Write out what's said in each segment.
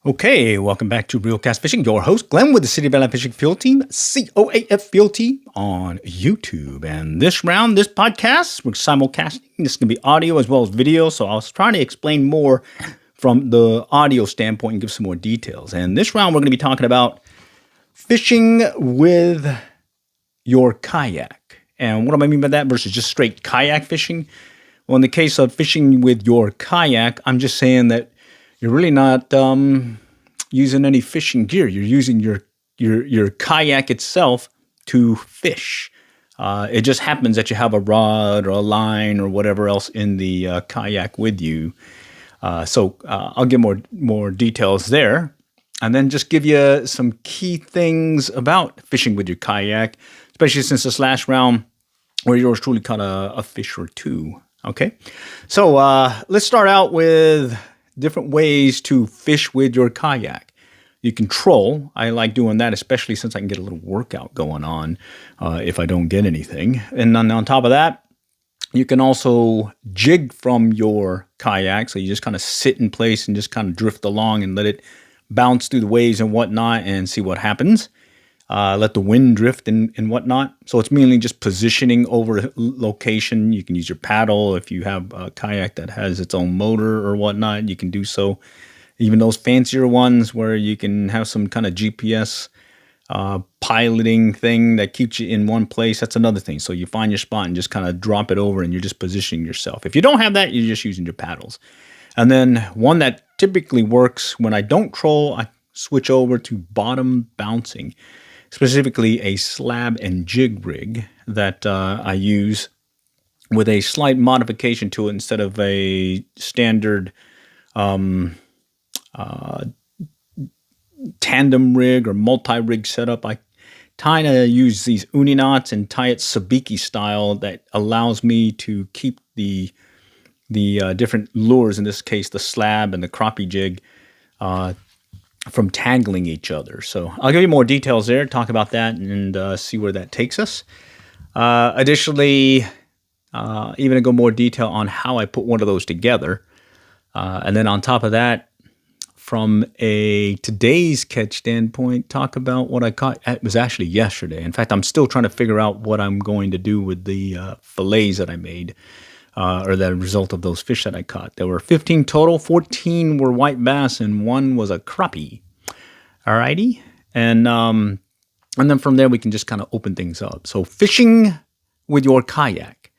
Okay, welcome back to Real Cast Fishing. Your host, Glenn, with the City of Atlanta Fishing Field Team, COAF Field Team on YouTube. And this round, this podcast, we're simulcasting. This is going to be audio as well as video. So I was trying to explain more from the audio standpoint and give some more details. And this round, we're going to be talking about fishing with your kayak. And what do I mean by that versus just straight kayak fishing? Well, in the case of fishing with your kayak, I'm just saying that you're really not using any fishing gear. You're using your kayak itself to fish. It just happens that you have a rod or a line or whatever else in the kayak with you. So I'll give more details there, and then just give you some key things about fishing with your kayak, especially since this last round where yours truly caught a fish or two. Okay, so let's start out with different ways to fish with your kayak. You can troll. I like doing that, especially since I can get a little workout going on if I don't get anything. And on top of that, you can also jig from your kayak. So you just kind of sit in place and just kind of drift along and let it bounce through the waves and whatnot and see what happens. Let the wind drift and whatnot. So it's mainly just positioning over location. You can use your paddle. If you have a kayak that has its own motor or whatnot, you can do so. Even those fancier ones where you can have some kind of GPS piloting thing that keeps you in one place, that's another thing. So you find your spot and just kind of drop it over and you're just positioning yourself. If you don't have that, you're just using your paddles. And then one that typically works when I don't troll, I switch over to bottom bouncing. Specifically a slab and jig rig that I use with a slight modification to it. Instead of a standard tandem rig or multi-rig setup, I kind of use these uni knots and tie it sabiki style that allows me to keep the different lures, in this case the slab and the crappie jig, from tangling each other. So I'll give you more details there, talk about that, and see where that takes us. Additionally, even go more detail on how I put one of those together. And then on top of that, from a today's catch standpoint, talk about what I caught. It was actually yesterday. In fact, I'm still trying to figure out what I'm going to do with the fillets that I made, or the result of those fish that I caught. There were 15 total, 14 were white bass, and 1 was a crappie. Alrighty, and then from there we can just kind of open things up. So fishing with your kayak.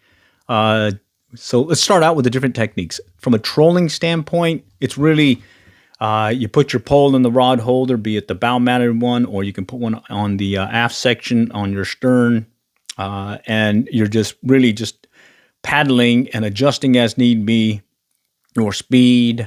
So let's start out with the different techniques. From a trolling standpoint, it's really you put your pole in the rod holder, be it the bow-mounted one, or you can put one on the aft section on your stern, and you're just really just paddling and adjusting as need be your speed,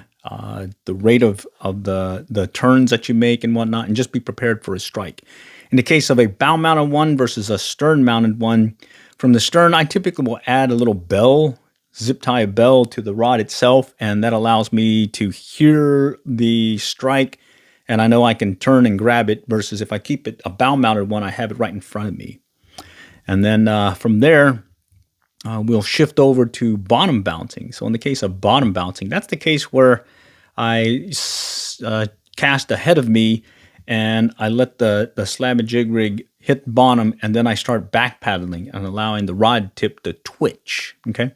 the rate of the turns that you make and whatnot, and just be prepared for a strike. In the case of a bow-mounted one versus a stern-mounted one, from the stern, I typically will add a little bell, zip tie a bell to the rod itself, and that allows me to hear the strike, and I know I can turn and grab it, versus if I keep it a bow-mounted one, I have it right in front of me. And then from there, we'll shift over to bottom bouncing. So in the case of bottom bouncing, that's the case where I cast ahead of me and I let the slab and jig rig hit bottom, and then I start back paddling and allowing the rod tip to twitch. Okay.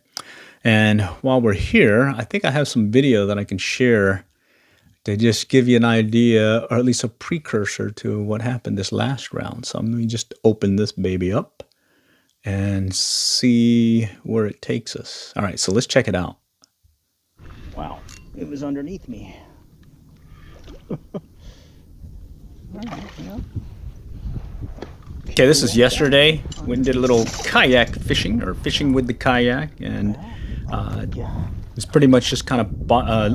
And while we're here, I think I have some video that I can share to just give you an idea, or at least a precursor to what happened this last round. So let me just open this baby up and see where it takes us. All right, so let's check it out. Wow, it was underneath me. Okay, this is yesterday. Went and did a little kayak fishing, or fishing with the kayak, and it was pretty much just kind of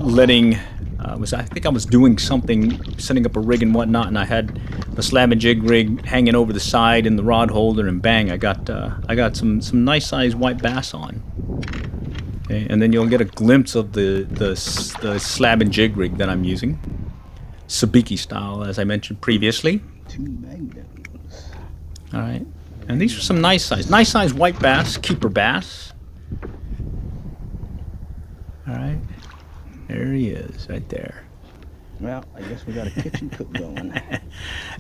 letting. I think I was doing something, setting up a rig and whatnot, and I had the slab and jig rig hanging over the side in the rod holder, and bang, I got some nice sized white bass on. Okay, and then you'll get a glimpse of the slab and jig rig that I'm using, sabiki style, as I mentioned previously. 2 magnums. All right, and these are some nice size white bass, keeper bass. All right. There he is, right there. Well, I guess we got a kitchen cook going.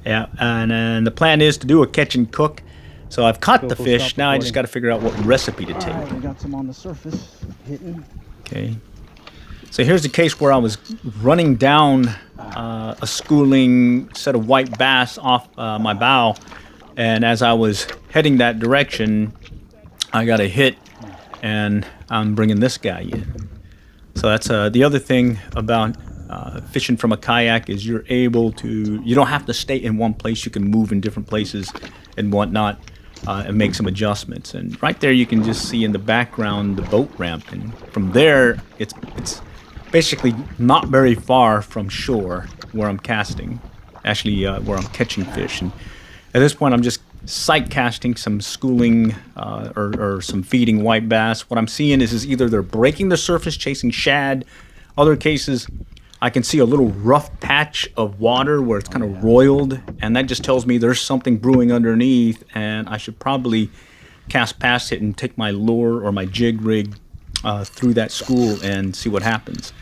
Yeah, and then the plan is to do a catch and cook. So I've caught the Go fish. stop Now I just recording. got to figure out what recipe to All take. right, we got some on the surface hitting. Okay. So here's the case where I was running down a schooling set of white bass off my bow, and as I was heading that direction, I got a hit, and I'm bringing this guy in. So that's the other thing about fishing from a kayak is you don't have to stay in one place. You can move in different places and whatnot and make some adjustments. And right there, you can just see in the background the boat ramp. And from there, it's basically not very far from shore where I'm casting, actually where I'm catching fish. And at this point, I'm just sight casting some schooling or some feeding white bass. What I'm seeing is either they're breaking the surface chasing shad. Other cases, I can see a little rough patch of water where it's kind of roiled, and that just tells me there's something brewing underneath, and I should probably cast past it and take my lure or my jig rig through that school and see what happens.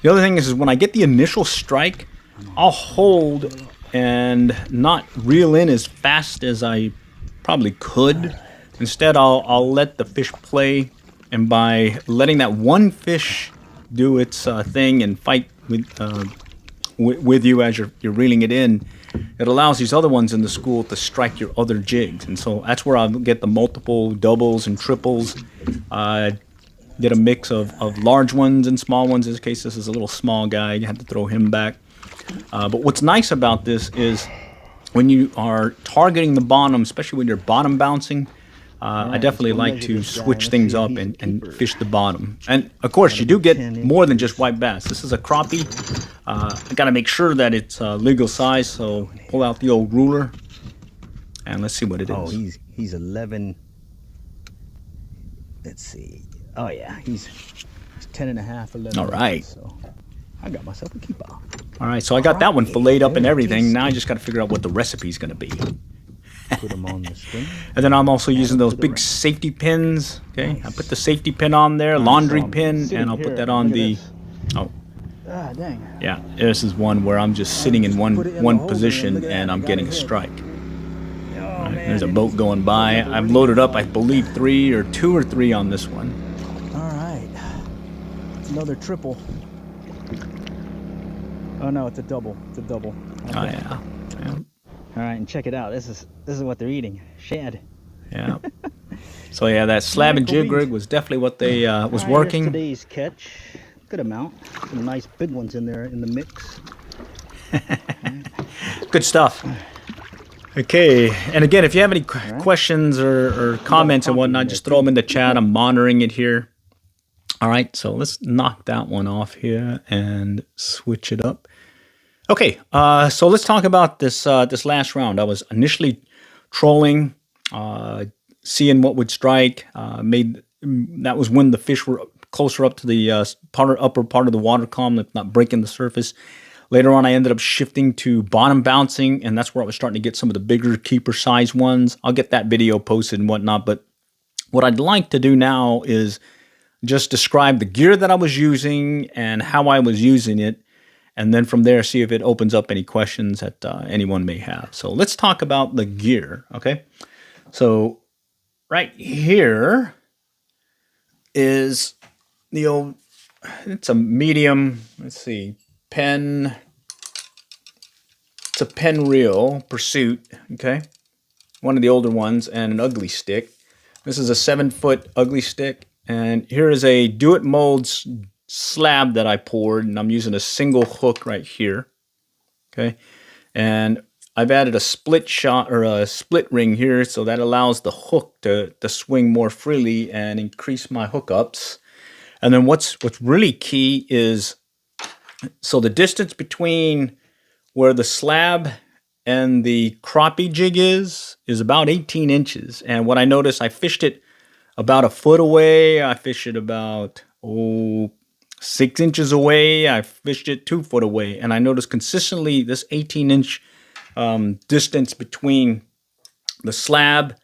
The other thing is when I get the initial strike, I'll hold and not reel in as fast as I probably could. Instead, I'll let the fish play, and by letting that one fish do its thing and fight with you as you're reeling it in, it allows these other ones in the school to strike your other jigs. And so that's where I'll get the multiple doubles and triples. Get a mix of large ones and small ones. In this case, this is a little small guy. You have to throw him back. But what's nice about this is when you are targeting the bottom, especially when you're bottom bouncing, I definitely like to switch things up and fish the bottom. And of course, you do get more than just white bass. This is a crappie. I got to make sure that it's legal size, so pull out the old ruler and let's see what it is. Oh, he's 11. Let's see. Oh yeah, he's 10 and a half, 11. All right. So I got myself a keeper. All right, so I got that one filleted up and everything. Now I just got to figure out what the recipe's going to be. Put them on the skin. And then I'm also using those big safety pins. Okay, nice. I put the safety pin on there, laundry pin, and I'll put that on the. Oh. Ah, dang. Yeah, this is one where I'm just sitting in one position and I'm getting a strike. Right, there's a boat going by. I've loaded up, I believe, 2 or 3 on this one. All right, it's another triple. Oh no, it's a double. It's a double. Okay. Oh yeah. Yeah. All right, and check it out. This is what they're eating. Shad. Yeah. So yeah, that slab and jig rig was definitely what they was working. Today's catch, good amount. Some nice big ones in there in the mix. Good stuff. Okay, and again, if you have any questions or comments and whatnot, just throw them in the chat. I'm monitoring it here. All right, so let's knock that one off here and switch it up. Okay, so let's talk about this last round. I was initially trolling, seeing what would strike. That was when the fish were closer up to the upper part of the water column, if not breaking the surface. Later on, I ended up shifting to bottom bouncing, and that's where I was starting to get some of the bigger keeper size ones. I'll get that video posted and whatnot, but what I'd like to do now is just describe the gear that I was using and how I was using it, and then from there, see if it opens up any questions that anyone may have. So let's talk about the gear, okay? So right here is the old, it's a medium, let's see, pen, it's a pen reel Pursuit, okay? One of the older ones, and an ugly stick. This is a 7-foot ugly stick, and here is a Do-It Molds slab that I poured, and I'm using a single hook right here, okay? And I've added a split shot or a split ring here, so that allows the hook to swing more freely and increase my hookups. And then what's really key is, so the distance between where the slab and the crappie jig is about 18 inches. And what I noticed, I fished it about a foot away. I fished it about 6 inches away. I fished it 2 foot away. And I noticed consistently this 18-inch distance between the slab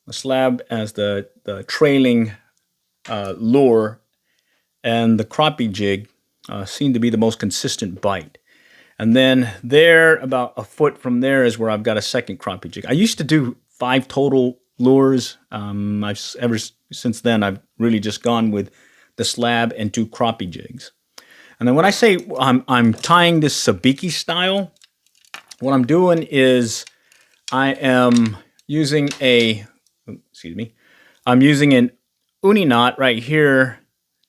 as the trailing lure, and the crappie jig seem to be the most consistent bite. And then there, about a foot from there, is where I've got a second crappie jig. I used to do 5 total lures. Ever since then, I've really just gone with the slab and 2 crappie jigs. And then when I say I'm tying this sabiki style, what I'm doing is I am using I'm using an uni knot right here,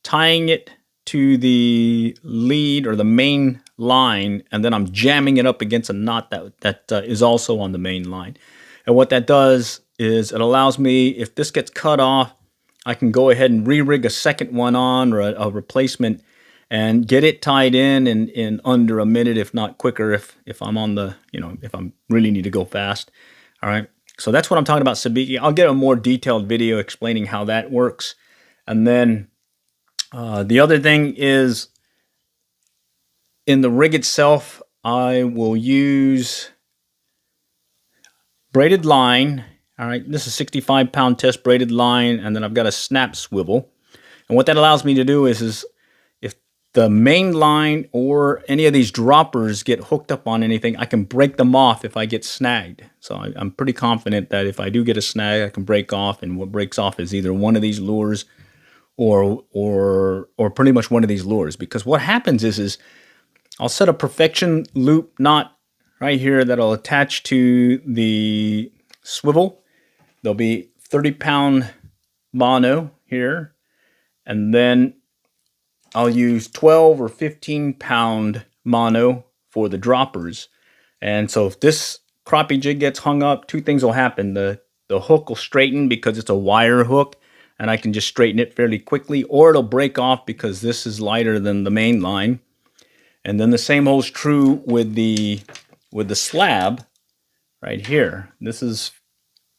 tying it to the lead or the main line, and then I'm jamming it up against a knot that is also on the main line. And what that does is it allows me, if this gets cut off, I can go ahead and re-rig a second one on, or a replacement, and get it tied in under a minute, if not quicker, if I'm on the, if I'm really need to go fast. All right. So that's what I'm talking about, sabiki. I'll get a more detailed video explaining how that works. And then the other thing is, in the rig itself, I will use braided line. All right, this is 65-pound test braided line, and then I've got a snap swivel. And what that allows me to do is if the main line or any of these droppers get hooked up on anything, I can break them off if I get snagged. So I'm pretty confident that if I do get a snag, I can break off, and what breaks off is either one of these lures or pretty much one of these lures. Because what happens is I'll set a perfection loop knot right here that'll attach to the swivel. There'll be 30-pound mono here, and then I'll use 12 or 15-pound mono for the droppers. And so if this crappie jig gets hung up, 2 things will happen. The hook will straighten because it's a wire hook, and I can just straighten it fairly quickly, or it'll break off because this is lighter than the main line. And then the same holds true with the slab right here. This is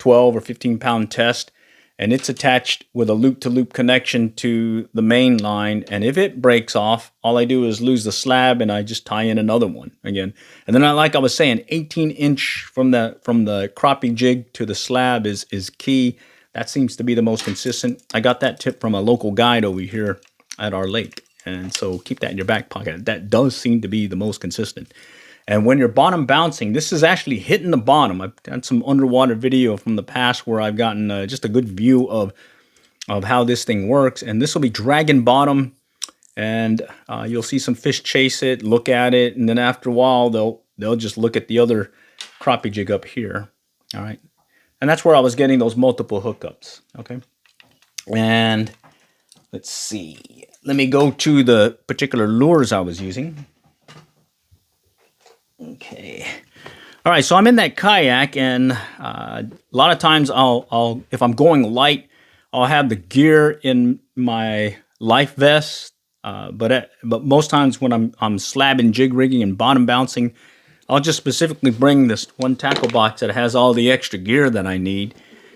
12 or 15-pound test, and it's attached with a loop-to-loop connection to the main line. And if it breaks off, all I do is lose the slab, and I just tie in another one again. And then, like I was saying, 18-inch from the crappie jig to the slab is key. That seems to be the most consistent. I got that tip from a local guide over here at our lake. And so keep that in your back pocket. That does seem to be the most consistent. And when you're bottom bouncing, this is actually hitting the bottom. I've done some underwater video from the past where I've gotten just a good view of how this thing works. And this will be dragging bottom, and you'll see some fish chase it, look at it, and then after a while they'll just look at the other crappie jig up here. All right, and that's where I was getting those multiple hookups. Okay, and let's see. Let me go to the particular lures I was using. Okay. All right, so I'm in that kayak, and a lot of times I'll if I'm going light, I'll have the gear in my life vest. But most times when I'm slabbing, jig rigging, and bottom bouncing, I'll just specifically bring this one tackle box that has all the extra gear that I need,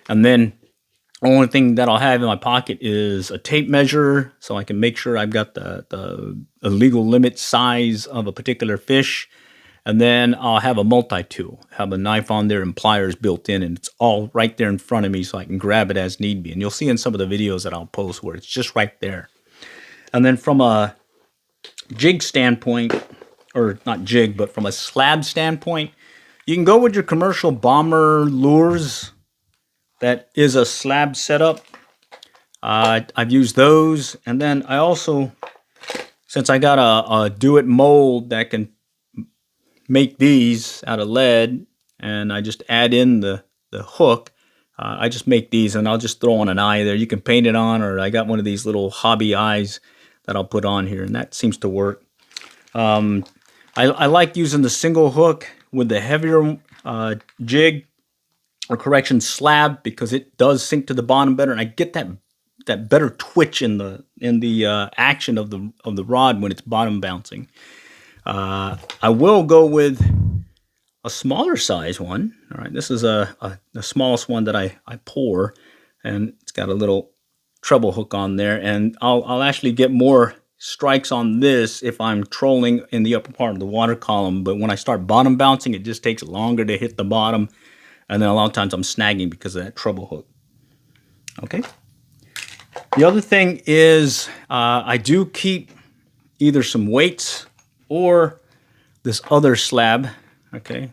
and then the only thing that I'll have in my pocket is a tape measure, so I can make sure I've got the legal limit size of a particular fish. And then I'll have a multi-tool, have a knife on there and pliers built in, and it's all right there in front of me so I can grab it as need be. And you'll see in some of the videos that I'll post where it's just right there. And then from a jig standpoint, or not jig, but from a slab standpoint, you can go with your commercial bomber lures. That is a slab setup. I've used those. And then I also, since I got a do-it mold that can make these out of lead, and I just add in the hook, I just make these, and I'll just throw on an eye there. You can paint it on, or I got one of these little hobby eyes that I'll put on here, and that seems to work. I like using the single hook with the heavier jig, or correction, slab, because it does sink to the bottom better, and I get that better twitch in the action of the rod when it's bottom bouncing. I will go with a smaller size one. All right, this is the smallest one that I pour, and it's got a little treble hook on there, and I'll actually get more strikes on this if I'm trolling in the upper part of the water column. But when I start bottom bouncing, it just takes longer to hit the bottom, and then a lot of times I'm snagging because of that treble hook. Okay. The other thing is I do keep either some weights or this other slab, okay?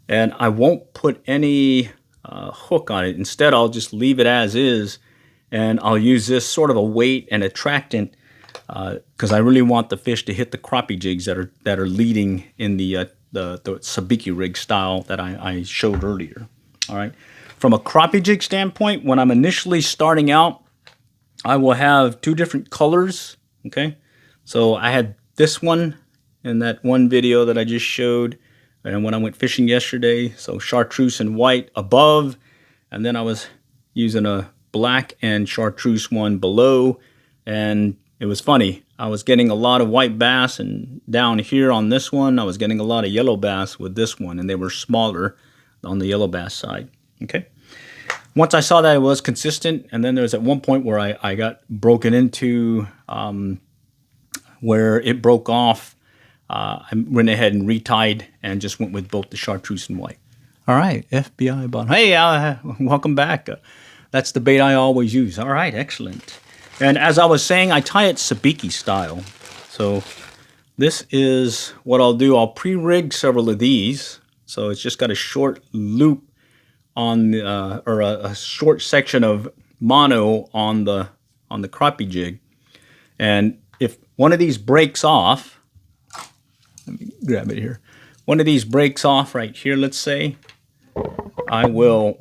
And I won't put any hook on it. Instead, I'll just leave it as is, and I'll use this sort of a weight and attractant because I really want the fish to hit the crappie jigs that are leading in the sabiki rig style that I showed earlier. All right. From a crappie jig standpoint, when I'm initially starting out, I will have two different colors. Okay. So I had this one in that one video that I just showed, and when I went fishing yesterday, so chartreuse and white above, and then I was using a black and chartreuse one below, and it was funny. I was getting a lot of white bass, and down here on this one, I was getting a lot of yellow bass with this one, and they were smaller on the yellow bass side. Okay. Once I saw that it was consistent, and then there was at one point where I got broken into where it broke off. I went ahead and retied and just went with both the chartreuse and white. All right, FBI bottom. Hey, welcome back. That's the bait I always use. All right, excellent. And as I was saying, I tie it sabiki style. So this is what I'll do. I'll pre-rig several of these. So it's just got a short loop on the, or a short section of mono on the crappie jig. And if one of these breaks off, let me grab it here. One of these breaks off right here, let's say, I will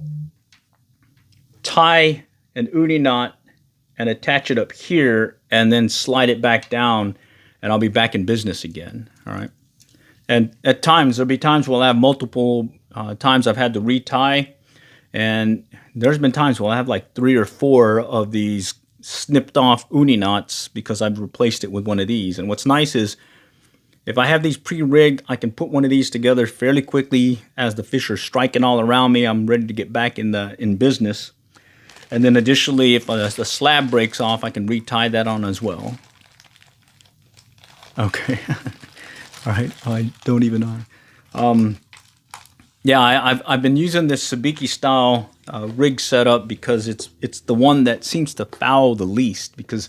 tie an uni knot and attach it up here and then slide it back down, and I'll be back in business again. All right. And at times, there'll be times we'll have multiple times I've had to retie, and there's been times where I have like 3 or 4 of these snipped off uni knots because I've replaced it with one of these. And what's nice is if I have these pre-rigged, I can put one of these together fairly quickly as the fish are striking all around me. I'm ready to get back in business. And then additionally, if the slab breaks off, I can retie that on as well. Okay. All right. I don't even know. Yeah, I've been using this sabiki style rig setup because it's the one that seems to foul the least. Because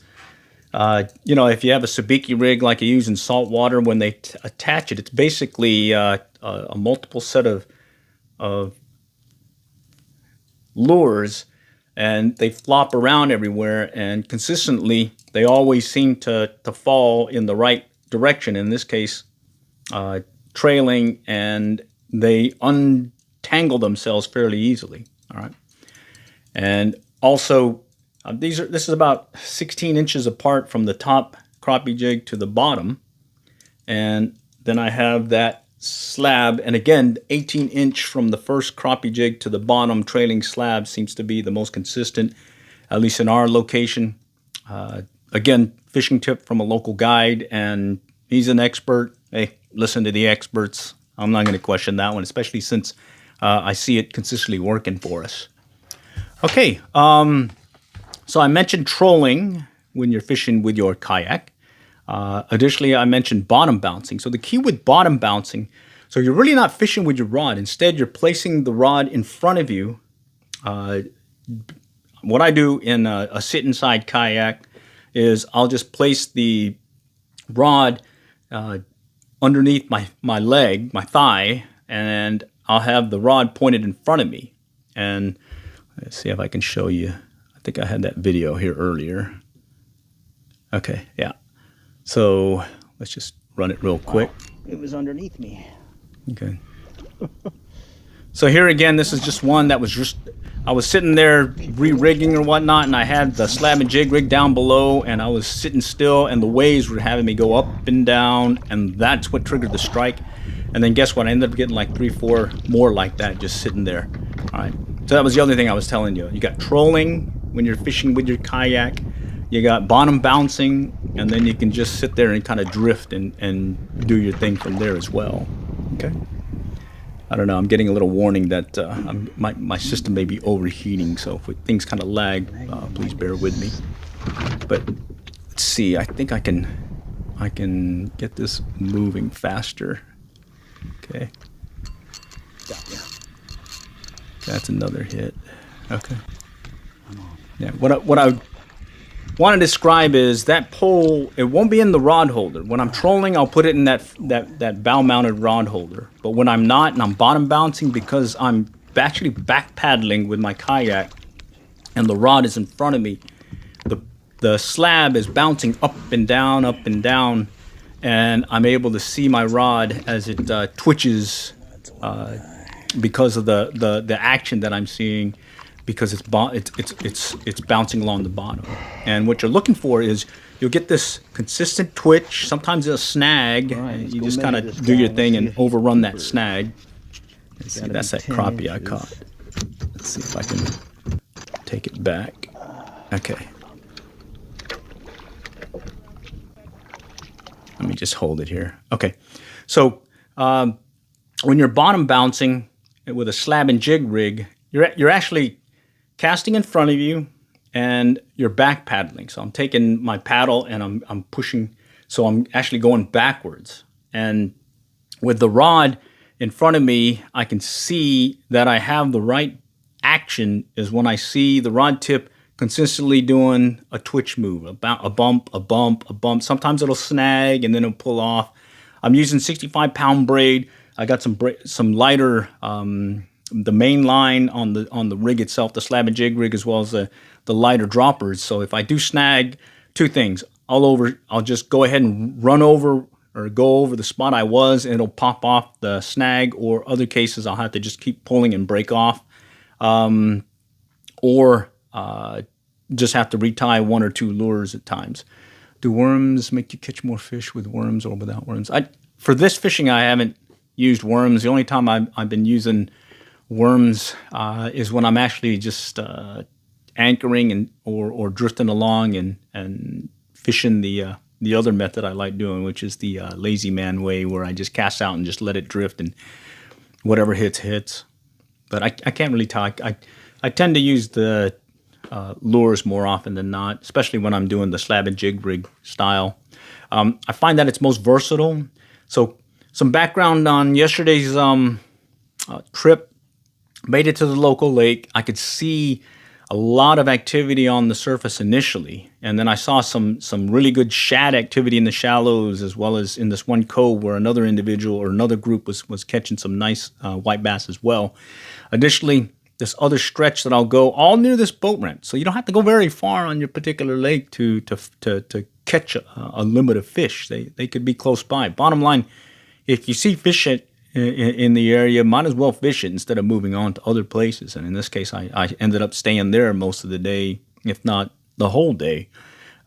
you know, if you have a sabiki rig like you use in salt water, when they attach it, it's basically a multiple set of lures, and they flop around everywhere, and consistently they always seem to fall in the right direction. In this case, trailing, and they untangle themselves fairly easily. All right, and also this is about 16 inches apart from the top crappie jig to the bottom, and then I have that slab, and again 18-inch from the first crappie jig to the bottom trailing slab seems to be the most consistent, at least in our location. Again, fishing tip from a local guide, and he's an expert. Hey, listen to the experts. I'm not going to question that one, especially since I see it consistently working for us. Okay, so I mentioned trolling when you're fishing with your kayak. Additionally, I mentioned bottom bouncing. So the key with bottom bouncing, so you're really not fishing with your rod. Instead, you're placing the rod in front of you. What I do in a sit-inside kayak is I'll just place the rod underneath my leg, my thigh, and I'll have the rod pointed in front of me. And let's see if I can show you. I think I had that video here earlier. Okay, yeah. So let's just run it real quick. It was underneath me. Okay. So here again, this is just one that was just, I was sitting there re-rigging or whatnot, and I had the slab and jig rig down below, and I was sitting still, and the waves were having me go up and down, and that's what triggered the strike. And then guess what? I ended up getting like 3, 4 more like that just sitting there. All right. So that was the other thing I was telling you. You got trolling when you're fishing with your kayak. You got bottom bouncing, and then you can just sit there and kind of drift and do your thing from there as well. Okay. I don't know. I'm getting a little warning that my system may be overheating, so if things kind of lag, please bear with me. But let's see. I think I can get this moving faster. Okay. Got ya. That's another hit. Okay. Yeah. What I want to describe is that pole, it won't be in the rod holder. When I'm trolling, I'll put it in that bow-mounted rod holder. But when I'm not and I'm bottom bouncing, because I'm actually back paddling with my kayak and the rod is in front of me, the slab is bouncing up and down, and I'm able to see my rod as it twitches because of the action that I'm seeing, because it's bouncing along the bottom. And what you're looking for is you'll get this consistent twitch. Sometimes it'll snag. Right, You just kind of do your thing and overrun that snag. Let's see, that's that crappie I caught. Let's see if I can take it back. Okay. Let me just hold it here. Okay. So when you're bottom bouncing with a slab and jig rig, you're actually casting in front of you and you're back paddling. So I'm taking my paddle and I'm pushing. So I'm actually going backwards. And with the rod in front of me, I can see that I have the right action is when I see the rod tip consistently doing a twitch move, a bump, a bump, a bump. Sometimes it'll snag and then it'll pull off. I'm using 65-pound braid. I got some lighter, the main line on the rig itself, the slab and jig rig, as well as the lighter droppers. So if I do snag, two things. I'll just go ahead and run over or go over the spot I was, and it'll pop off the snag. Or other cases, I'll have to just keep pulling and break off, or just have to retie one or two lures at times. Do worms make you catch more fish with worms or without worms? For this fishing, I haven't used worms. The only time I've been using worms is when I'm actually just anchoring or drifting along and fishing the other method I like doing, which is the lazy man way, where I just cast out and just let it drift and whatever hits. But I can't really talk. I tend to use the lures more often than not, especially when I'm doing the slab and jig rig style. I find that it's most versatile. So some background on yesterday's trip. Made it to the local lake. I could see a lot of activity on the surface initially, and then I saw some really good shad activity in the shallows, as well as in this one cove where another individual or another group was catching some nice white bass as well. Additionally, this other stretch that I'll go all near this boat ramp, so you don't have to go very far on your particular lake to catch a limit of fish. They could be close by. Bottom line, if you see fish in the area, might as well fish it instead of moving on to other places. And in this case, I ended up staying there most of the day, if not the whole day.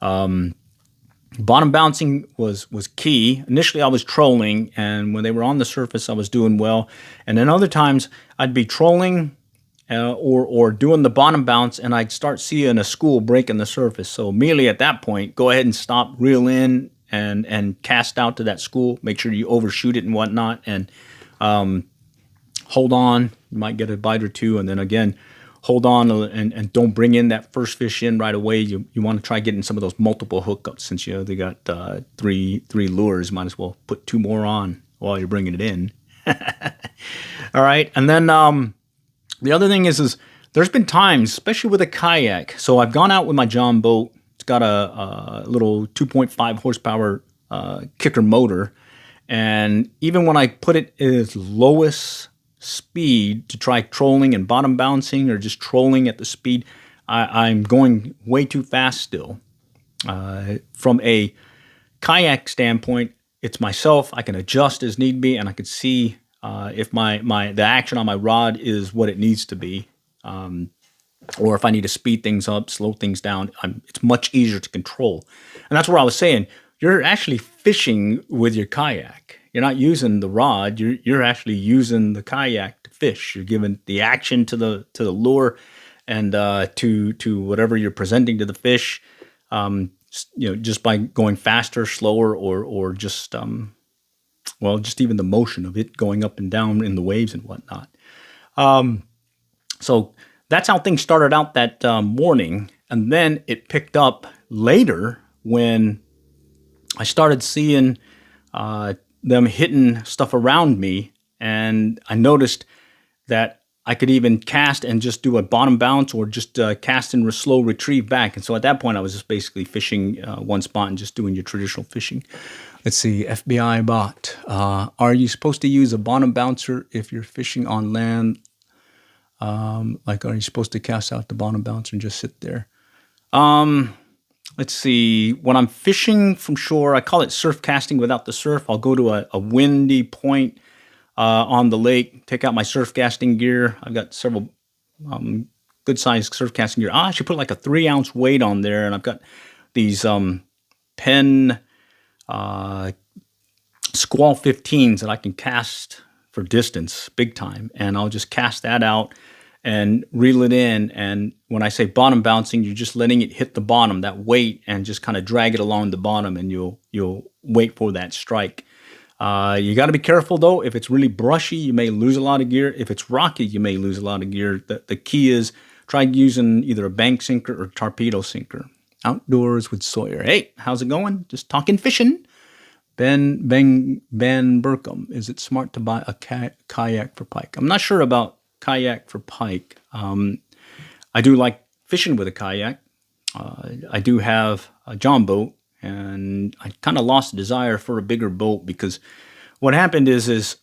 Bottom bouncing was key. Initially, I was trolling, and when they were on the surface, I was doing well. And then other times, I'd be trolling or doing the bottom bounce, and I'd start seeing a school breaking the surface. So immediately at that point, go ahead and stop, reel in, and cast out to that school. Make sure you overshoot it and whatnot, and hold on. You might get a bite or two, and then again, hold on and don't bring in that first fish in right away. You want to try getting some of those multiple hookups. Since they got three lures, might as well put two more on while you're bringing it in. All right, and then the other thing is there's been times, especially with a kayak. So I've gone out with my John boat. It's got a little 2.5 horsepower kicker motor. And even when I put it at its lowest speed to try trolling and bottom bouncing or just trolling at the speed, I'm going way too fast still. From a kayak standpoint, it's myself. I can adjust as need be, and I can see if the action on my rod is what it needs to be. Or if I need to speed things up, slow things down, it's much easier to control. And that's what I was saying. You're actually fishing with your kayak. You're not using the rod. You're actually using the kayak to fish. You're giving the action to the lure and to whatever you're presenting to the fish. Just by going faster, slower, or just just even the motion of it going up and down in the waves and whatnot. So that's how things started out that morning, and then it picked up later when I started seeing them hitting stuff around me, and I noticed that I could even cast and just do a bottom bounce, or just cast and slow retrieve back. And so at that point, I was just basically fishing one spot and just doing your traditional fishing. Let's see, FBI bot. Are you supposed to use a bottom bouncer if you're fishing on land? Like, are you supposed to cast out the bottom bouncer and just sit there? Let's see. When I'm fishing from shore, I call it surf casting without the surf. I'll go to a windy point on the lake, take out my surf casting gear. I've got several good sized surf casting gear. I actually put like a 3-ounce weight on there, and I've got these Penn Squall 15s that I can cast for distance big time, and I'll just cast that out and reel it in. And when I say bottom bouncing, you're just letting it hit the bottom, that weight, and just kind of drag it along the bottom, and you'll wait for that strike. You got to be careful though. If it's really brushy, you may lose a lot of gear. If it's rocky, you may lose a lot of gear. The key is try using either a bank sinker or torpedo sinker. Outdoors with Sawyer. Hey, how's it going? Just talking fishing. Ben Burkham. Is it smart to buy a kayak for pike? I'm not sure about kayak for pike. I do like fishing with a kayak. I do have a John boat, and I kind of lost the desire for a bigger boat, because what happened is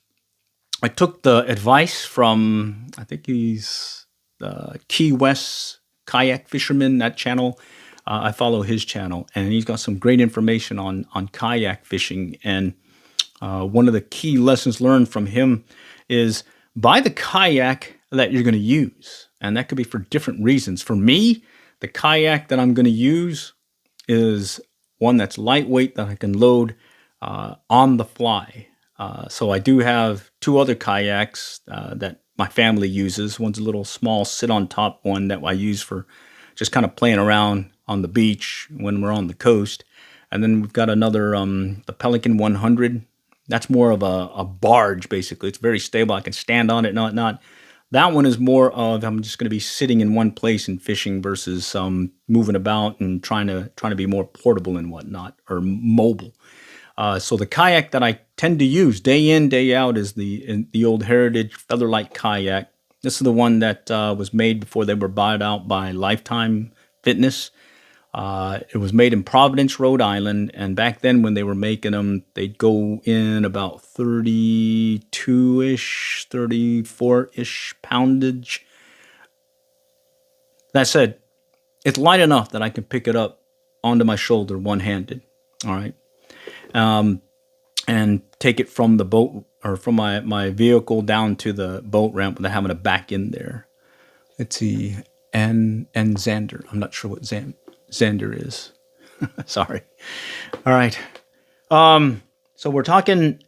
I took the advice from, I think he's the Key West kayak fisherman, that channel. I follow his channel, and he's got some great information on kayak fishing. And one of the key lessons learned from him is buy the kayak that you're going to use. And that could be for different reasons. For me, the kayak that I'm going to use is one that's lightweight, that I can load on the fly. So I do have 2 other kayaks that my family uses. One's a little small sit-on-top one that I use for just kind of playing around on the beach when we're on the coast. And then we've got another, the Pelican 100. That's more of a barge, basically. It's very stable. I can stand on it, not. That one is more of, I'm just going to be sitting in one place and fishing, versus moving about and trying to be more portable and whatnot, or mobile. So the kayak that I tend to use day in, day out is the old Heritage Featherlight kayak. This is the one that was made before they were bought out by Lifetime Fitness. It was made in Providence, Rhode Island, and back then when they were making them, they'd go in about 32-ish, 34-ish poundage. That said, it's light enough that I can pick it up onto my shoulder one-handed, all right, and take it from the boat, or from my vehicle down to the boat ramp without having to back in there. Let's see, and Xander. I'm not sure what Xander is. Sorry. All right. So we're talking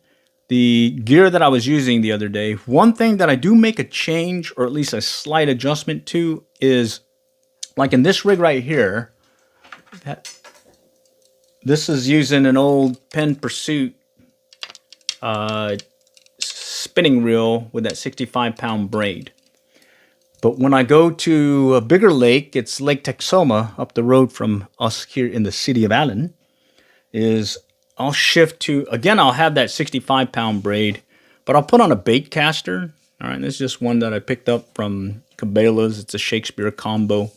the gear that I was using the other day. One thing that I do make a change, or at least a slight adjustment to, is like in this rig right here. This is using an old Penn Pursuit spinning reel with that 65-pound braid. But when I go to a bigger lake, it's Lake Texoma up the road from us here in the city of Allen, I'll shift to, again, I'll have that 65-pound braid, but I'll put on a bait caster. All right, this is just one that I picked up from Cabela's. It's a Shakespeare combo,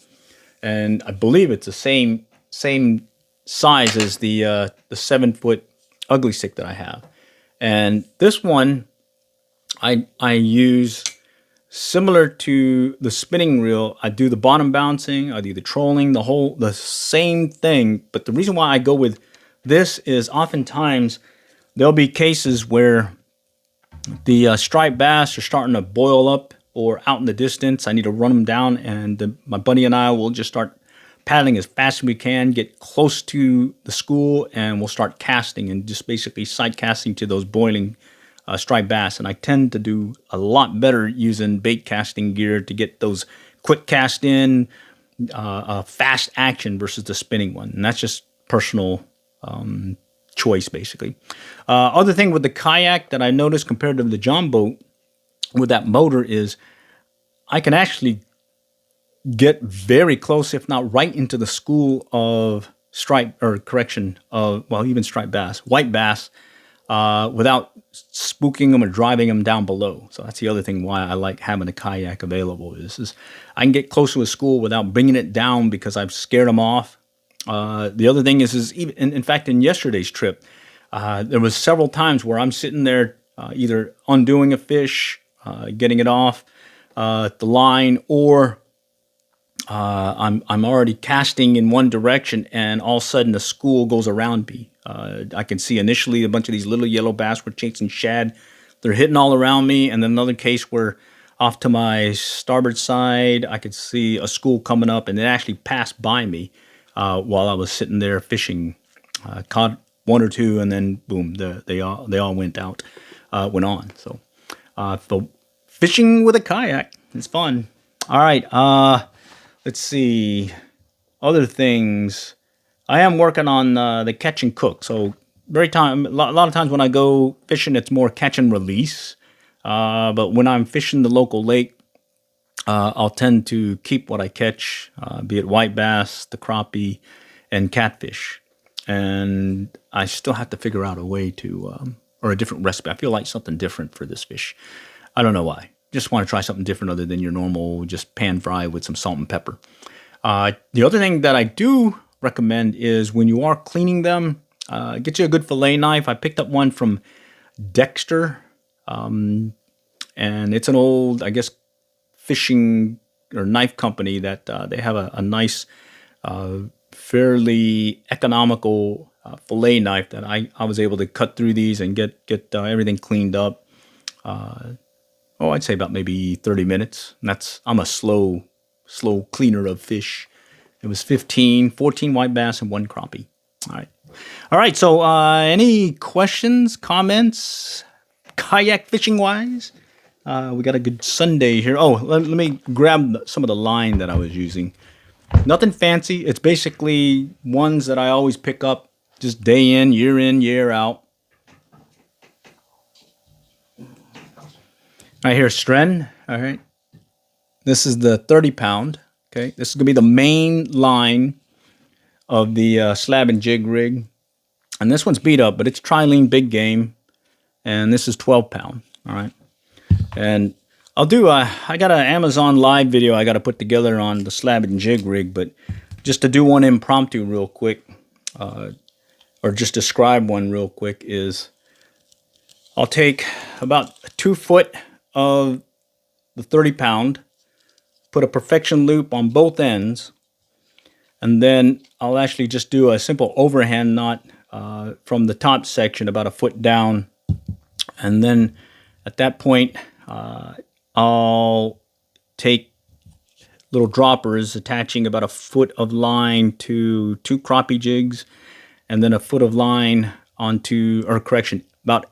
and I believe it's the same size as the 7-foot ugly stick that I have. And this one I use similar to the spinning reel. I do the bottom bouncing, I do the trolling, the same thing. But the reason why I go with this is oftentimes there'll be cases where the striped bass are starting to boil up or out in the distance. I need to run them down, and my buddy and I will just start paddling as fast as we can, get close to the school, and we'll start casting and just basically sight casting to those boiling striped bass. And I tend to do a lot better using bait casting gear to get those quick cast in, fast action versus the spinning one. And that's just personal choice, basically. Other thing with the kayak that I noticed compared to the John boat with that motor is I can actually get very close, if not right into the school of even striped bass, white bass, without spooking them or driving them down below. So that's the other thing why I like having a kayak available is I can get close to a school without bringing it down because I've scared them off. The other thing is even, in fact, in yesterday's trip, there was several times where I'm sitting there either undoing a fish, getting it off the line, or I'm already casting in one direction, and all of a sudden the school goes around me. I can see initially a bunch of these little yellow bass were chasing shad. They're hitting all around me, and then another case where off to my starboard side, I could see a school coming up, and it actually passed by me while I was sitting there fishing. Caught one or two, and then boom, they all went out, went on. So fishing with a kayak is fun. All right. Let's see. Other things. I am working on the catch and cook. So a lot of times when I go fishing, it's more catch and release. But when I'm fishing the local lake, I'll tend to keep what I catch, be it white bass, the crappie, and catfish. And I still have to figure out a way to, or a different recipe. I feel like something different for this fish. I don't know why. Just want to try something different other than your normal just pan fry with some salt and pepper. The other thing that I do recommend is when you are cleaning them, get you a good fillet knife. I picked up one from Dexter, and it's an old, I guess, fishing or knife company that they have a nice, fairly economical fillet knife that I was able to cut through these and get everything cleaned up. I'd say about maybe 30 minutes. I'm a slow cleaner of fish. It was 14 white bass and 1 crappie. All right. So any questions, comments, kayak fishing wise? We got a good Sunday here. Oh, let me grab some of the line that I was using. Nothing fancy. It's basically ones that I always pick up just day in, year out. All right, here's Stren. All right. This is the 30 pound. Okay. This is going to be the main line of the slab and jig rig. And this one's beat up, but it's trilene big game. And this is 12 pound. All right. And I got an Amazon live video I got to put together on the slab and jig rig, but just to do one impromptu real quick, or just describe one real quick is I'll take about 2 foot of the 30 pound, put a perfection loop on both ends, and then I'll actually just do a simple overhand knot from the top section about a foot down. And then at that point, I'll take little droppers attaching about a foot of line to 2 crappie jigs, and then a foot of line about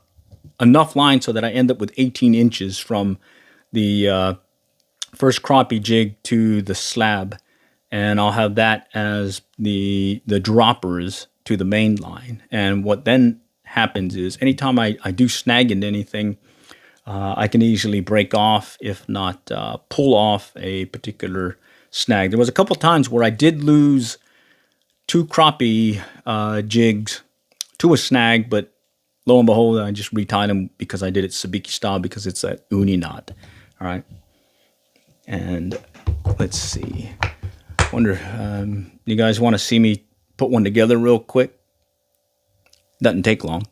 enough line so that I end up with 18 inches from the first crappie jig to the slab, and I'll have that as the droppers to the main line. And what then happens is anytime I do snag into anything, I can easily break off, if not pull off a particular snag. There was a couple times where I did lose 2 crappie jigs to a snag, but lo and behold, I just retied them because I did it sabiki style because it's a uni knot. All right. And let's see. Wonder, you guys want to see me put one together real quick? Doesn't take long.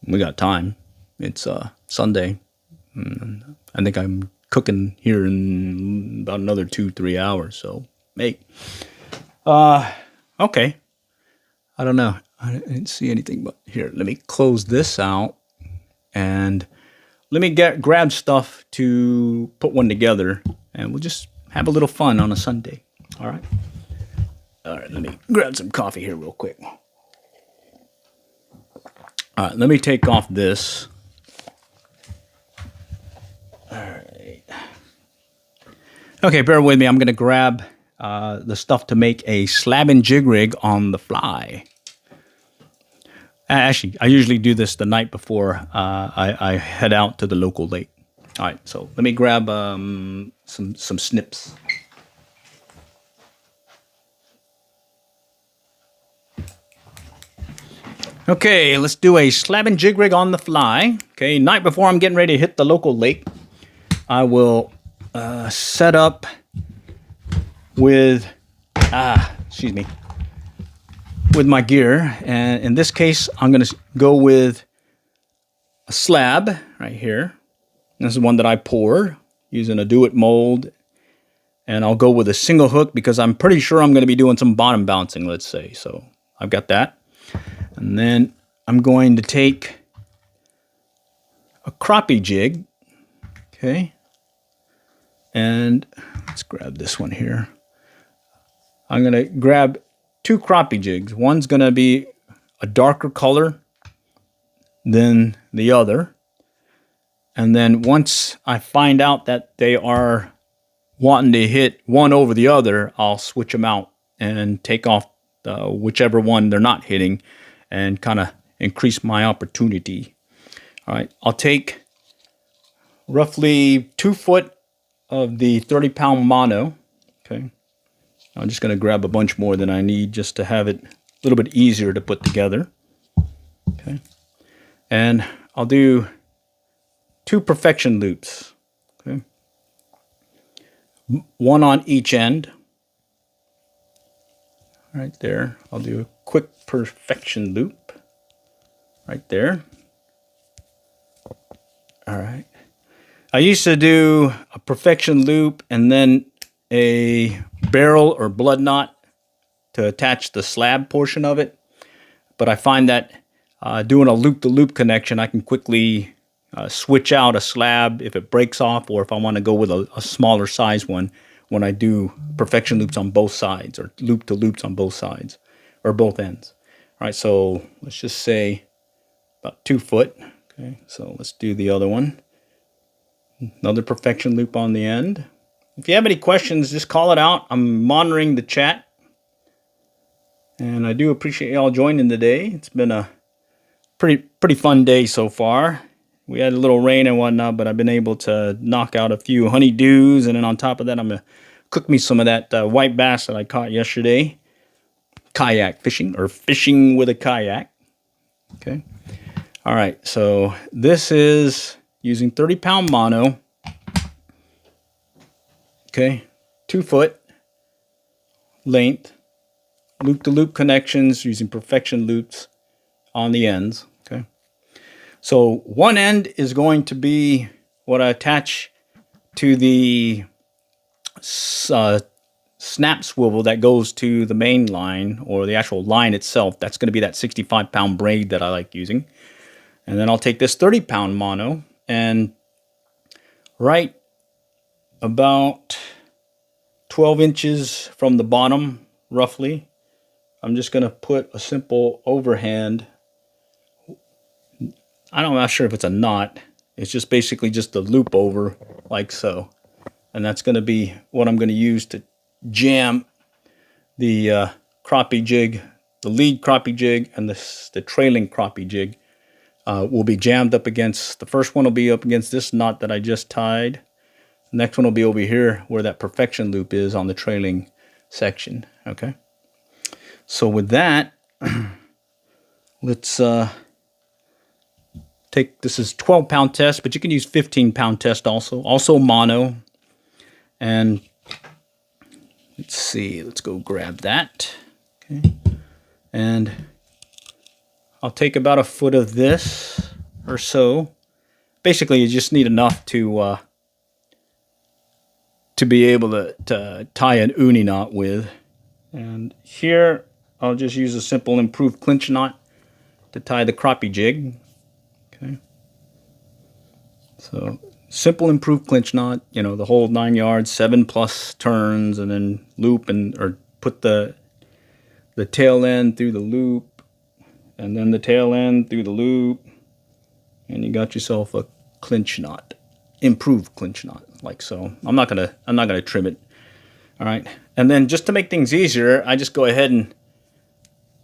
We got time. It's Sunday. I think I'm cooking here in about another 2-3 hours. So, hey. Okay. I don't know. I didn't see anything, but here, let me close this out and let me grab stuff to put one together, and we'll just have a little fun on a Sunday. All right. All right. Let me grab some coffee here real quick. All right. Let me take off this. All right. Okay. Bear with me. I'm going to grab the stuff to make a slab and jig rig on the fly. Actually, I usually do this the night before I head out to the local lake. All right, so let me grab some snips. Okay, let's do a slab and jig rig on the fly. Okay, night before I'm getting ready to hit the local lake, I will set up with, with my gear. And in this case, I'm going to go with a slab right here. This is one that I poured using a do-it mold. And I'll go with a single hook because I'm pretty sure I'm going to be doing some bottom bouncing, let's say. So I've got that. And then I'm going to take a crappie jig. Okay. And let's grab this one here. I'm going to grab 2 crappie jigs. One's going to be a darker color than the other. And then once I find out that they are wanting to hit one over the other, I'll switch them out and take off whichever one they're not hitting and kind of increase my opportunity. All right, I'll take roughly 2 foot of the 30-pound mono. Okay, I'm just going to grab a bunch more than I need just to have it a little bit easier to put together. Okay, and I'll do 2 perfection loops. Okay, one on each end. Right there. I'll do a quick perfection loop right there. All right. I used to do a perfection loop and then a barrel or blood knot to attach the slab portion of it. But I find that doing a loop-to-loop connection, I can quickly switch out a slab if it breaks off, or if I want to go with a smaller size one when I do perfection loops on both sides, or loop-to-loops on both sides, or both ends. All right, so let's just say about 2 foot. Okay, so let's do the other one. Another perfection loop on the end. If you have any questions, just call it out. I'm monitoring the chat. And I do appreciate y'all joining today. It's been a pretty fun day so far. We had a little rain and whatnot, but I've been able to knock out a few honeydews. And then on top of that, I'm going to cook me some of that white bass that I caught yesterday. Kayak fishing, or fishing with a kayak. Okay. All right. So this is using 30-pound mono. Okay. 2 foot length. Loop-to-loop connections using perfection loops on the ends. Okay. So one end is going to be what I attach to the snap swivel that goes to the main line, or the actual line itself. That's going to be that 65-pound braid that I like using. And then I'll take this 30-pound mono, and right about 12 inches from the bottom, roughly, I'm just going to put a simple overhand. I'm not sure if it's a knot. It's just basically just a loop over like so. And that's going to be what I'm going to use to jam the crappie jig, the lead crappie jig, and the trailing crappie jig will be jammed up against, the first one will be up against this knot that I just tied. The next one will be over here where that perfection loop is on the trailing section. Okay. So with that, let's take, this is 12-pound test, but you can use 15-pound test also mono. And let's see, let's go grab that. Okay. And I'll take about a foot of this or so. Basically, you just need enough to be able to tie an uni knot with. And here, I'll just use a simple improved clinch knot to tie the crappie jig. Okay. So simple improved clinch knot, you know, the whole 9 yards, 7+ turns, and then loop or put the tail end through the loop, and then the tail end through the loop, and you got yourself a clinch knot, improved clinch knot, like so. I'm not gonna trim it. All right, and then just to make things easier, I just go ahead and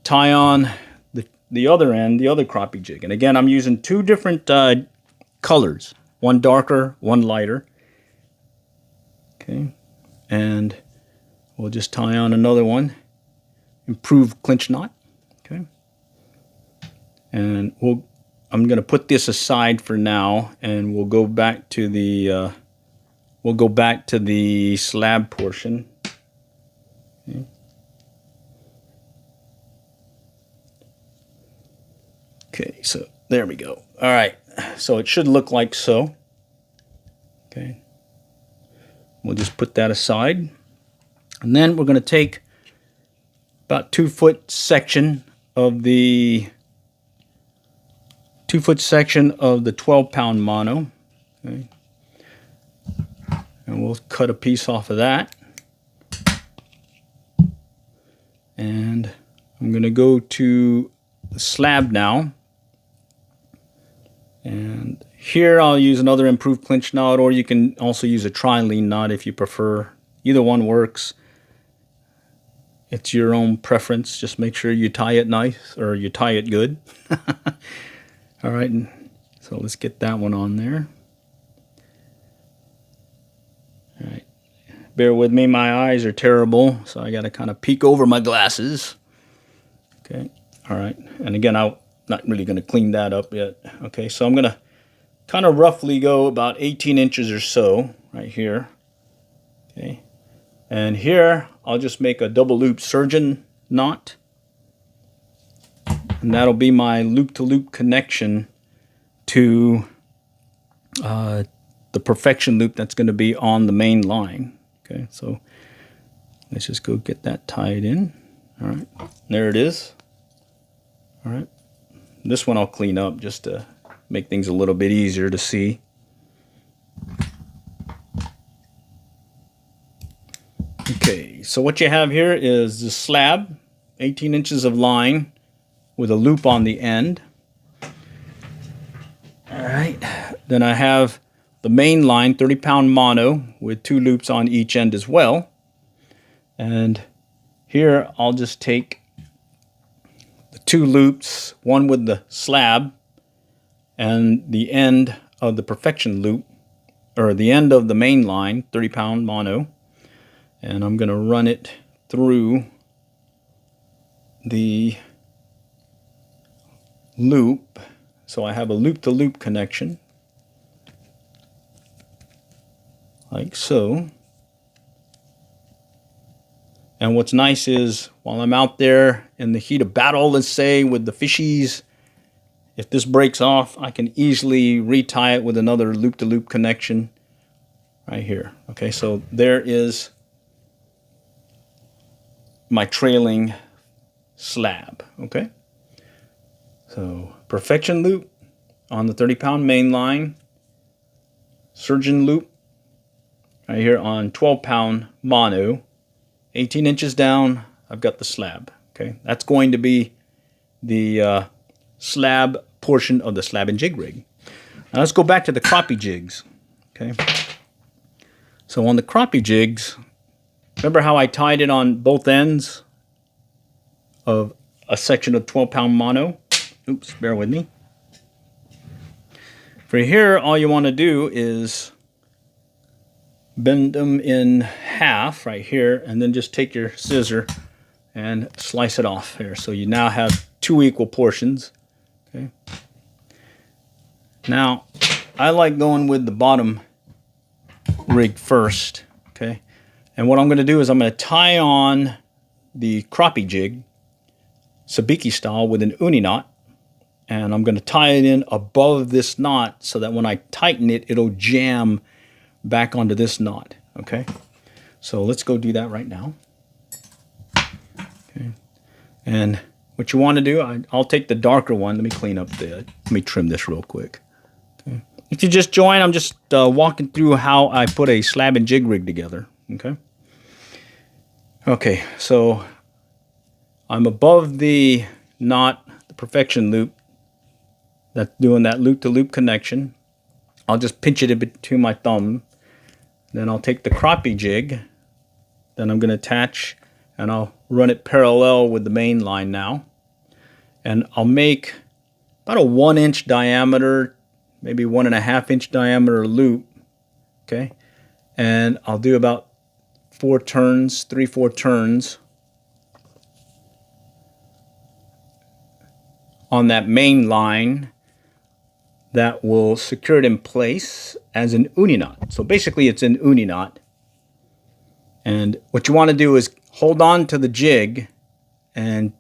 tie on the other end, the other crappie jig. And again, I'm using 2 different colors, one darker, one lighter. Okay, and we'll just tie on another one, improved clinch knot. Okay, And I'm going to put this aside for now, and we'll go back to the slab portion. Okay. Okay, so there we go. All right, so it should look like so. Okay, we'll just put that aside, and then we're going to take about 2-foot section of the 12-pound mono. Okay, and we'll cut a piece off of that, and I'm going to go to the slab now. And here I'll use another improved clinch knot, or you can also use a trilene knot if you prefer. Either one works. It's your own preference. Just make sure you tie it nice, or you tie it good. All right, so let's get that one on there. All right, bear with me, my eyes are terrible, so I got to kind of peek over my glasses. Okay, all right, and again, I'm not really going to clean that up yet. Okay, so I'm going to kind of roughly go about 18 inches or so right here. Okay, and here I'll just make a double loop surgeon knot, and that'll be my loop-to-loop connection to the perfection loop that's going to be on the main line. Okay, so let's just go get that tied in. All right, there it is. All right, this one I'll clean up just to make things a little bit easier to see. Okay, so what you have here is the slab, 18 inches of line with a loop on the end. All right, then I have the main line, 30-pound mono with 2 loops on each end as well. And here I'll just take the 2 loops, one with the slab and the end of the perfection loop, or the end of the main line, 30-pound mono, and I'm going to run it through the loop. So I have a loop-to-loop connection, like so. And what's nice is, while I'm out there in the heat of battle, let's say, with the fishies, if this breaks off, I can easily retie it with another loop-to-loop connection right here. Okay, so there is my trailing slab. Okay, so perfection loop on the 30-pound main line, surgeon loop right here on 12-pound mono, 18 inches down, I've got the slab. Okay, that's going to be the slab portion of the slab and jig rig. Now let's go back to the crappie jigs. Okay, so on the crappie jigs, remember how I tied it on both ends of a section of 12-pound mono? Oops, bear with me. For here, all you want to do is bend them in half right here, and then just take your scissor and slice it off here. So you now have 2 equal portions. Okay. Now, I like going with the bottom rig first. Okay. And what I'm going to do is I'm going to tie on the crappie jig, sabiki style, with an uni knot. And I'm going to tie it in above this knot so that when I tighten it, it'll jam back onto this knot. Okay. So let's go do that right now. Okay. And what you want to do, I'll take the darker one. Let me clean up let me trim this real quick. Okay. If you just join, I'm just walking through how I put a slab and jig rig together. Okay. Okay, so I'm above the knot, the perfection loop, that's doing that loop-to-loop connection. I'll just pinch it in between my thumb. Then I'll take the crappie jig. Then I'm going to attach, and I'll run it parallel with the main line now. And I'll make about a 1-inch diameter, maybe 1.5-inch diameter loop. Okay, and I'll do about 4 turns, 3-4 turns on that main line that will secure it in place as an uni knot. So basically it's an uni knot. And what you want to do is hold on to the jig and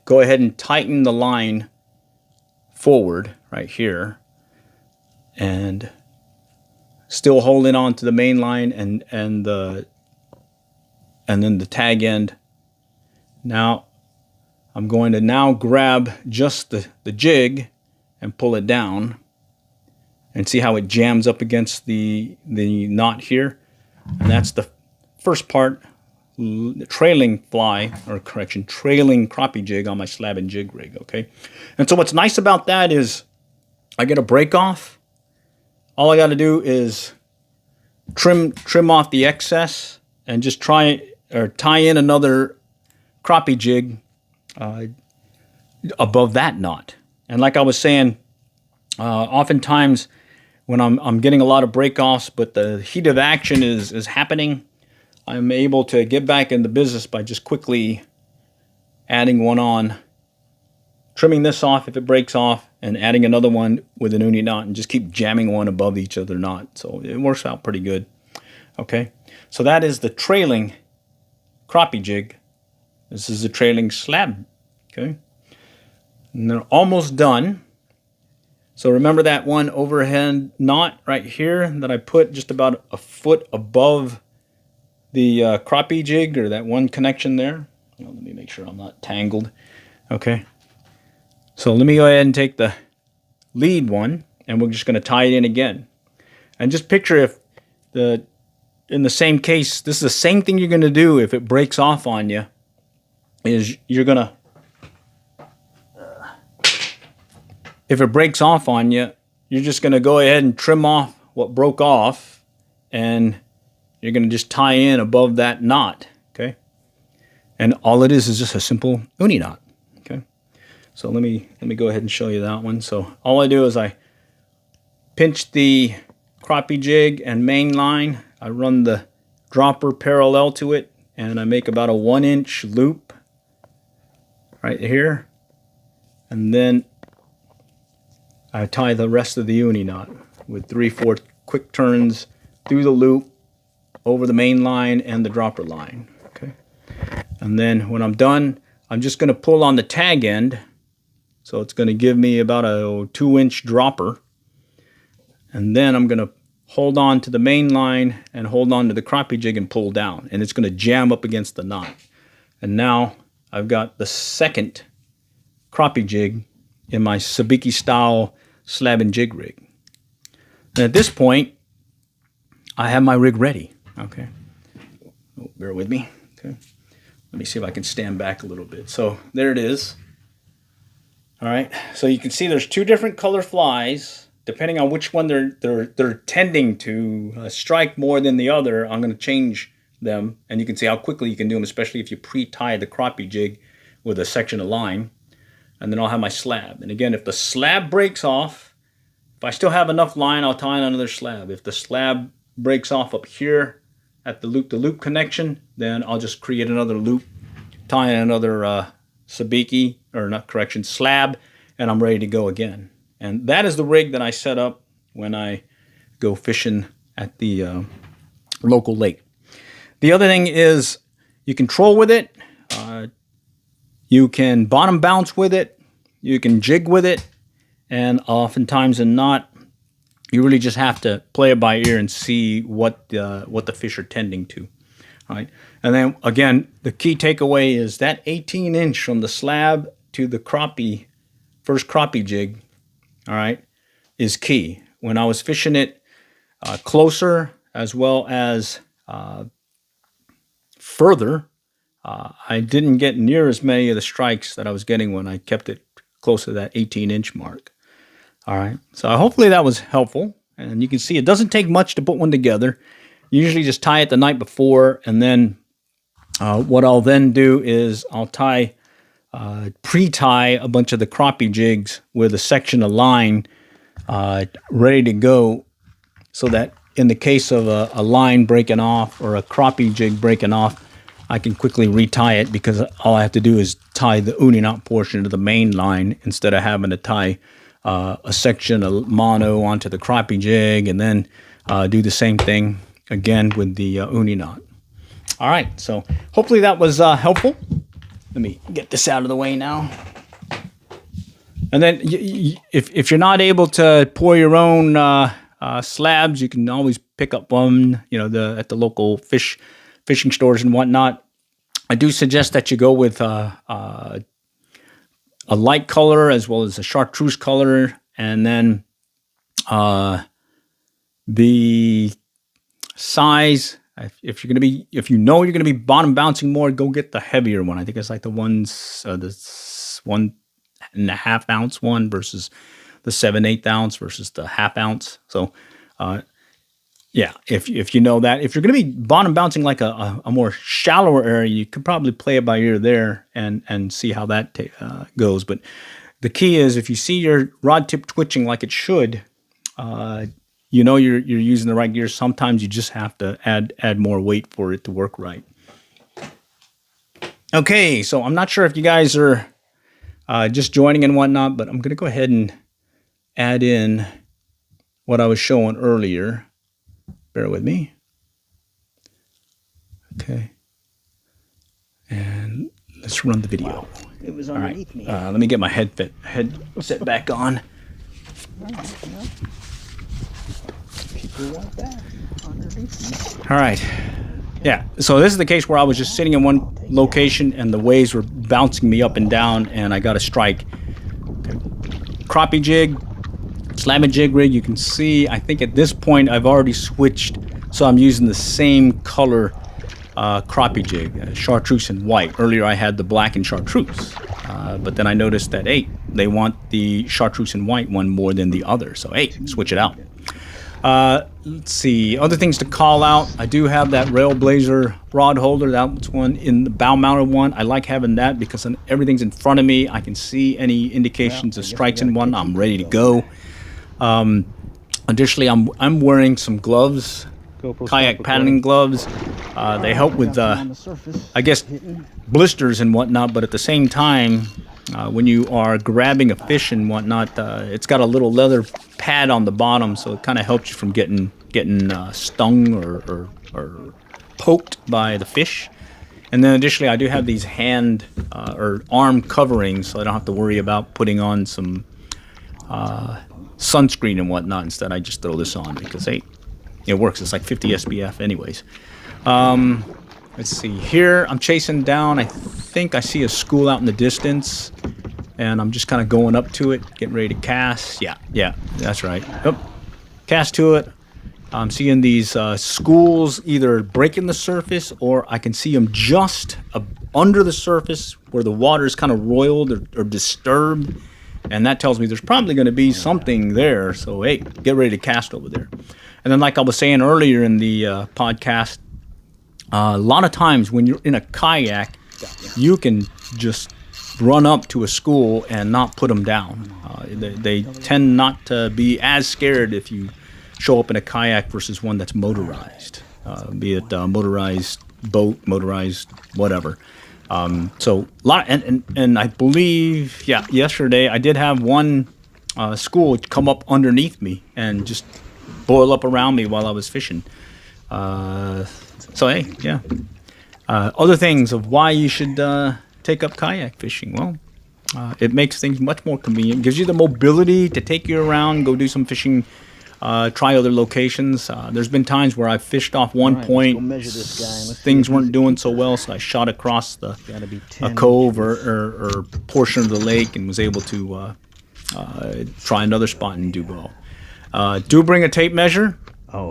go ahead and tighten the line forward right here, and still holding on to the main line and then the tag end. Now I'm going to now grab just the jig and pull it down, and see how it jams up against the knot here. And that's the first part, the trailing fly, or correction, trailing crappie jig on my slab and jig rig, okay? And so what's nice about that is I get a break off. All I got to do is trim off the excess and just tie in another crappie jig above that knot. And like I was saying, oftentimes when I'm getting a lot of break offs, but the heat of action is happening, I'm able to get back in the business by just quickly adding one on, trimming this off if it breaks off, and adding another one with an uni knot, and just keep jamming one above each other knot. So it works out pretty good. Okay, so that is the trailing crappie jig. This is the trailing slab. Okay, and they're almost done. So remember that one overhead knot right here that I put just about a foot above the crappie jig, or that one connection there. Let me make sure I'm not tangled. Okay, so let me go ahead and take the lead one, and we're just going to tie it in again. And just picture if in the same case, this is the same thing you're going to do if it breaks off on you, is you're going to, if it breaks off on you, you're just going to go ahead and trim off what broke off, and you're going to just tie in above that knot, okay? And all it is just a simple uni knot, okay? So let me go ahead and show you that one. So all I do is I pinch the crappie jig and main line. I run the dropper parallel to it, and I make about a 1-inch loop right here. And then I tie the rest of the uni knot with 3/4 quick turns through the loop, over the main line and the dropper line. Okay, and then when I'm done, I'm just going to pull on the tag end. So it's going to give me about a 2-inch dropper. And then I'm going to hold on to the main line and hold on to the crappie jig and pull down. And it's going to jam up against the knot. And now I've got the second crappie jig in my sabiki style slab and jig rig. And at this point, I have my rig ready. Okay, bear with me. Okay, let me see if I can stand back a little bit. So there it is. All right, so you can see there's two different color flies. Depending on which one they're tending to strike more than the other, I'm going to change them, and you can see how quickly you can do them, especially if you pre-tie the crappie jig with a section of line. And then I'll have my slab. And again, if the slab breaks off, if I still have enough line, I'll tie in another slab. If the slab breaks off up here at the loop-to-loop connection, then I'll just create another loop, tie in another sabiki, or not correction, slab, and I'm ready to go again. And that is the rig that I set up when I go fishing at the local lake. The other thing is you can troll with it, you can bottom bounce with it, you can jig with it, and oftentimes and not, you really just have to play it by ear and see what the fish are tending to. All right, and then again, the key takeaway is that 18-inch from the slab to the crappie, first crappie jig, all right, is key. When I was fishing it closer as well as further, I didn't get near as many of the strikes that I was getting when I kept it close to that 18-inch mark. All right, so hopefully that was helpful. And you can see it doesn't take much to put one together. You usually just tie it the night before, and then what I'll then do is I'll pre-tie a bunch of the crappie jigs with a section of line ready to go, so that in the case of a line breaking off or a crappie jig breaking off, I can quickly retie it because all I have to do is tie the uni knot portion to the main line instead of having to tie a section of mono onto the crappie jig and then do the same thing again with the uni knot. All right, so hopefully that was helpful. Let me get this out of the way now. And then if you're not able to pour your own slabs, you can always pick up one, at the local fishing stores and whatnot. I do suggest that you go with a light color as well as a chartreuse color, and then the size. If you're gonna be bottom bouncing more, go get the heavier one. I think it's like the 1.5 ounce one versus the 7/8 ounce versus the half ounce. So, yeah, if you know that, if you're going to be bottom bouncing like a more shallower area, you could probably play it by ear there and see how that goes. But the key is if you see your rod tip twitching like it should, you're using the right gear. Sometimes you just have to add more weight for it to work right. Okay, so I'm not sure if you guys are just joining and whatnot, but I'm going to go ahead and add in what I was showing earlier. Bear with me. Okay. And let's run the video. Wow. It was underneath me. Let me get my headset back on. People want that underneath me. All right. Yeah, so this is the case where I was just sitting in one location and the waves were bouncing me up and down and I got a strike. Okay. Crappie jig, slamming jig rig, you can see, I think at this point I've already switched, so I'm using the same color crappie jig, chartreuse and white. Earlier I had the black and chartreuse, but then I noticed that, hey, they want the chartreuse and white one more than the other, so hey, switch it out. Let's see, other things to call out. I do have that Railblazer rod holder. That's one in the bow mounted one. I like having that because everything's in front of me. I can see any indications of strikes in one. I'm ready to go. Additionally, I'm wearing some gloves, kayak paddling gloves. They help with, I guess, blisters and whatnot, but at the same time, when you are grabbing a fish and whatnot, it's got a little leather pad on the bottom, so it kind of helps you from getting stung or poked by the fish. And then additionally, I do have these hand or arm coverings, so I don't have to worry about putting on some sunscreen and whatnot. Instead, I just throw this on because, hey, it works. It's like 50 SPF anyways. Let's see here. I'm chasing down. I think I see a school out in the distance, and I'm just kind of going up to it, getting ready to cast. Yeah, that's right. Yep. Cast to it. I'm seeing these schools either breaking the surface, or I can see them just under the surface where the water is kind of roiled or disturbed, and that tells me there's probably going to be something there. So hey, get ready to cast over there. And then, like I was saying earlier in the podcast, a lot of times when you're in a kayak, you can just run up to a school and not put them down. They tend not to be as scared if you show up in a kayak versus one that's motorized, be it motorized boat, motorized whatever. So a lot, and I believe, yesterday I did have one school come up underneath me and just boil up around me while I was fishing. So hey, yeah. Other things of why you should take up kayak fishing. Well, it makes things much more convenient. Gives you the mobility to take you around, go do some fishing, try other locations. There's been times where I fished off one point, things weren't doing so well, so I shot across a cove or portion of the lake and was able to try another spot and do well. Do bring a tape measure.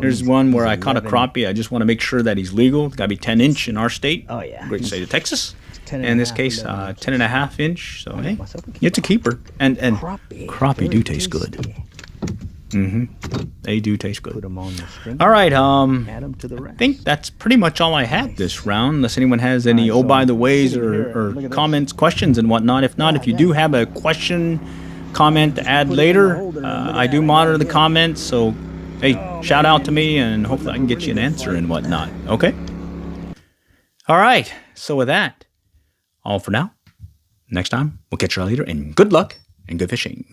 Here's one where I caught a crappie. I just want to make sure that he's legal. It's got to be 10 inch in our state. Oh, yeah. Great state of Texas. In this case, 10.5 inch. So, hey, it's a keeper. And crappie do taste good. They do taste good. Put them on the string. All right. Add them to the rest. I think that's pretty much all I had this round, unless anyone has any by the ways or comments, questions, and whatnot. If not, if you do have a question, comment to add later, I do monitor the comments, so hey, shout out to me, and hopefully I can get you an answer and whatnot. Okay? All right. So with that, all for now. Next time, we'll catch you all later, and good luck and good fishing.